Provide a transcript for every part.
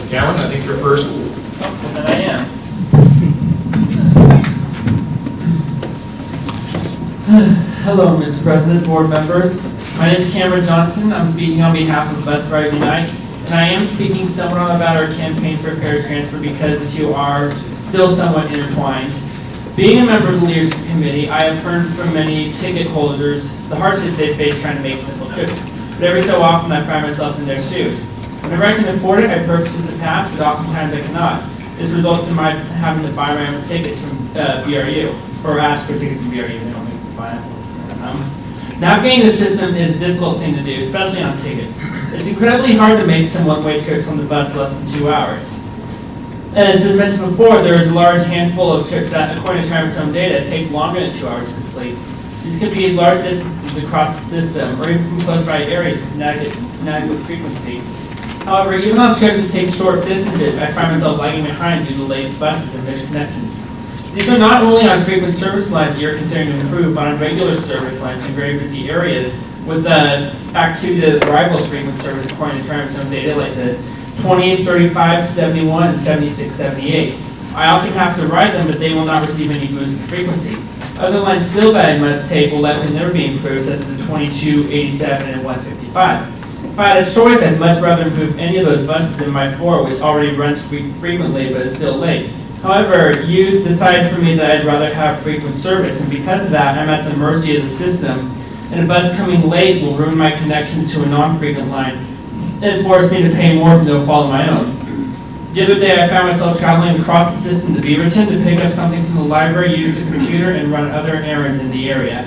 Cameron, I think you're first. Well, then I am. Hello, Mr. President, board members. My name is Cameron Johnson. I'm speaking on behalf of Bus Riders Unite, and I am speaking somewhat about our campaign for fair transfer because the two are still somewhat intertwined. Being a member of the Leadership Committee, I have heard from many ticket holders the hardships they face trying to make simple trips, but every so often I find myself in their shoes. Whenever I can afford it, I purchase a pass, but oftentimes I cannot. This results in my having to buy my own tickets from BRU, or ask for tickets from BRU. They don't make me buy them. Navigating the system is a difficult thing to do, especially on tickets. It's incredibly hard to make some one-way trips on the bus less than 2 hours. And as I mentioned before, there is a large handful of trips that, according to Travis' own data, take longer than 2 hours to complete. These could be large distances across the system, or even from close-by areas with inadequate frequency. However, even on trips that take short distances, I find myself lagging behind due to late buses and missed connections. These are not only on frequent service lines that you're considering to improve, but on regular service lines in very busy areas with the activity that rivals frequent service according to Travis' own data, like the 28, 35, 71, and 76, 78. I often have to ride them, but they will not receive any boost in frequency. Other lines still that I must take will likely never be improved, such as the 22, 87, and 155. If I had a choice, I'd much rather improve any of those buses than my 4, which already runs frequently but is still late. However, you decided for me that I'd rather have frequent service, and because of that, I'm at the mercy of the system, and a bus coming late will ruin my connections to a non-frequent line and force me to pay more for no fault of my own. The other day, I found myself traveling across the system to Beaverton to pick up something from the library, use the computer, and run other errands in the area.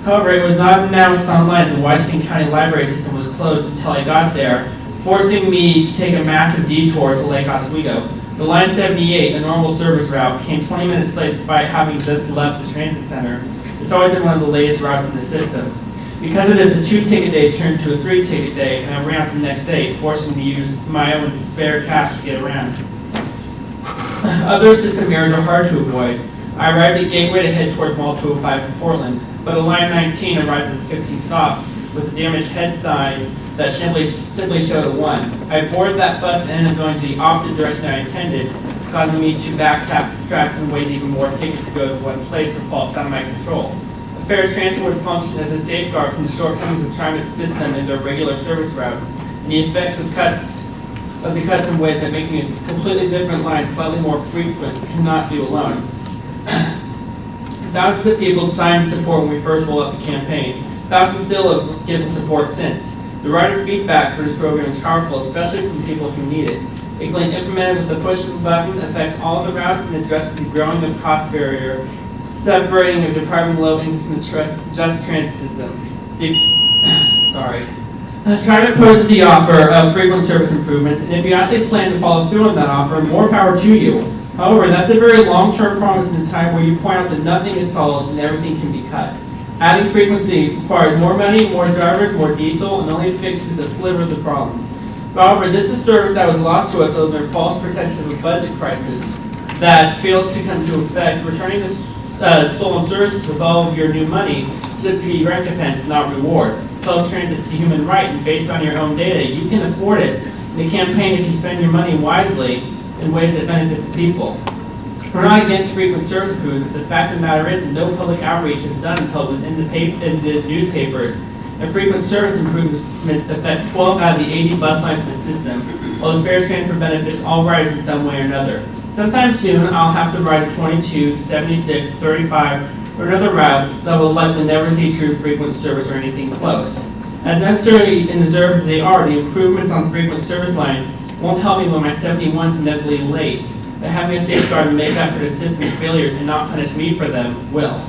However, it was not announced online that the Washington County Library system was closed until I got there, forcing me to take a massive detour to Lake Oswego. The Line 78, a normal service route, came 20 minutes late despite having just left the transit center. It's always been one of the latest routes in the system. Because of this, a 2-ticket day turned to a 3-ticket day, and I ran out the next day, forcing me to use my own spare cash to get around. Other system errors are hard to avoid. I arrived at Gateway to head toward Mall 205 from Portland, but a Line 19 arrived at the 15th stop with a damaged head sign that simply showed a 1. I boarded that bus and ended up going to the opposite direction I intended, causing me to backtrack and waste even more tickets to go to one place for faults out of my control. A fair transfer would function as a safeguard from the shortcomings of TriMet's system and their regular service routes, and the effects of the cuts and widths that making a completely different line slightly more frequent cannot do alone. Thousands of people signed support when we first rolled out the campaign. Thousands still have given support since. The rider feedback for this program is powerful, especially from people who need it. It can be implemented with the push of a button, affects all the routes, and addresses the growing of cost barrier, separating and depriving low income from the just transit system. TriMet poses the offer of frequent service improvements, and if you actually plan to follow through on that offer, more power to you. However, that's a very long-term promise in a time where you point out that nothing is solved and everything can be cut. Adding frequency requires more money, more drivers, more diesel, and only fixes a sliver of the problem. However, this is service that was lost to us under false pretenses of a budget crisis that failed to come to effect. Returning the stolen service with all of your new money should be recompense, not reward. Public transit is a human right, and based on your own data, you can afford it in the campaign if you spend your money wisely in ways that benefit the people. We're not against frequent service improvements, but the fact of the matter is that no public outreach is done until it was in the newspapers. And frequent service improvements affect 12 out of the 80 bus lines in the system, while the fair transfer benefits all riders in some way or another. Sometime soon, I'll have to ride a 22, 76, 35, or another route that will likely never see true frequent service or anything close. As necessary and deserved as they are, the improvements on frequent service lines won't help me when my 71's inevitably late. But having a safeguard to make up for the system's failures and not punish me for them will.